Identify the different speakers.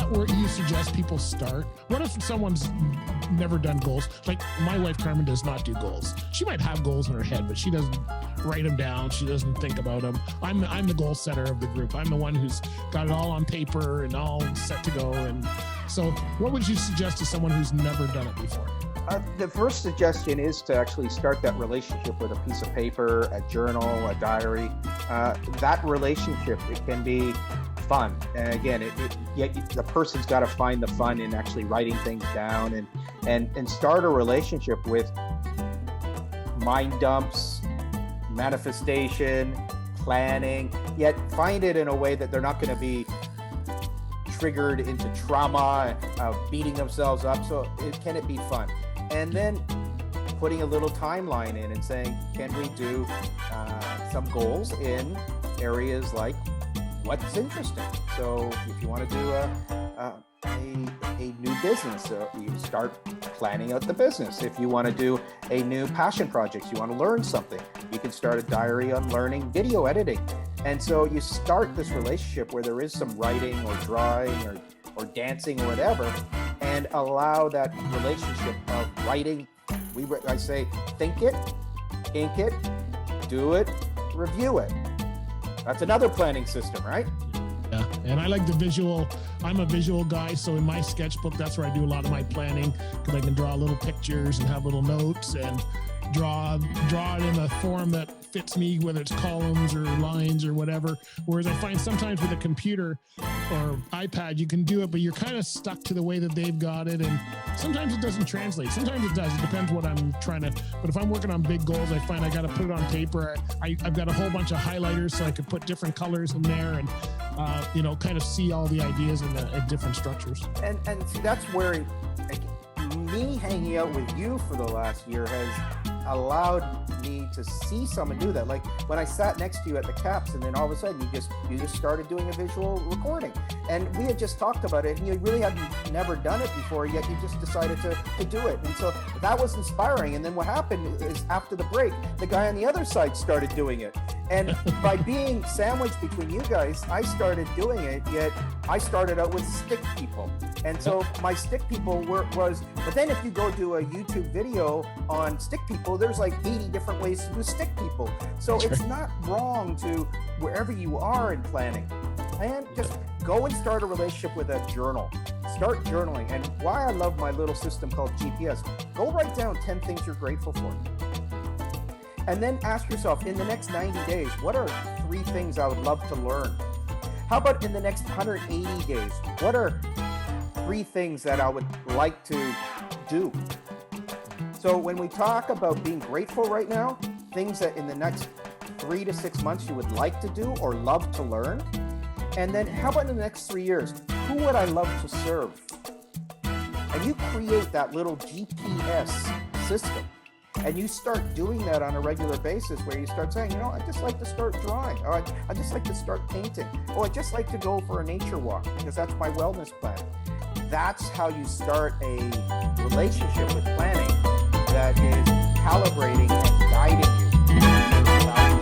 Speaker 1: that where you suggest people start? What if someone's never done goals? Like my wife Carmen does not do goals. She might have goals in her head, but she doesn't write them down. She doesn't think about them. I'm the goal setter of the group. I'm the one who's got it all on paper and all set to go. And so what would you suggest to someone who's never done it before?
Speaker 2: The first suggestion is to actually start that relationship with a piece of paper, a journal, a diary. That relationship, it can be fun. And again, the person's got to find the fun in actually writing things down and start a relationship with mind dumps, manifestation, planning, yet find it in a way that they're not going to be triggered into trauma, beating themselves up. So can it be fun? And then putting a little timeline in and saying, can we do some goals in areas like what's interesting? So if you want to do a new business, you start planning out the business. If you want to do a new passion project, you want to learn something, you can start a diary on learning video editing. And so you start this relationship where there is some writing or drawing or dancing or whatever, and allow that relationship of writing. I say, think it, ink it, do it, review it. That's another planning system, right?
Speaker 1: Yeah, and I like the visual. I'm a visual guy, so in my sketchbook, that's where I do a lot of my planning, because I can draw little pictures and have little notes and draw it in a form that fits me, whether it's columns or lines or whatever. Whereas I find sometimes with a computer or iPad, you can do it, but you're kind of stuck to the way that they've got it. And sometimes it doesn't translate. Sometimes it does. It depends what I'm trying to, but if I'm working on big goals, I find I got to put it on paper. I've got a whole bunch of highlighters so I could put different colors in there and, kind of see all the ideas in different structures.
Speaker 2: And see, that's where me hanging out with you for the last year has allowed me to see someone do that. Like when I sat next to you at the CAPS, and then all of a sudden you just started doing a visual recording, and we had just talked about it, and you really had never done it before, yet you just decided to do it. And so that was inspiring. And then what happened is after the break, the guy on the other side started doing it. And by being sandwiched between you guys, I started doing it, yet I started out with stick people. And so my stick people but then if you go do a YouTube video on stick people, there's like 80 different ways to do stick people. So it's not wrong to, wherever you are in planning, just go and start a relationship with a journal. Start journaling. And why I love my little system called GPS, go write down 10 things you're grateful for. And then ask yourself, in the next 90 days, what are 3 things I would love to learn? How about in the next 180 days, what are 3 things that I would like to do? So when we talk about being grateful right now, things that in the next 3 to 6 months you would like to do or love to learn. And then how about in the next 3 years, who would I love to serve? And you create that little GPS system. And you start doing that on a regular basis, where you start saying, I just like to start drawing, or I just like to start painting, or I just like to go for a nature walk because that's my wellness plan. That's how you start a relationship with planning that is calibrating and guiding you.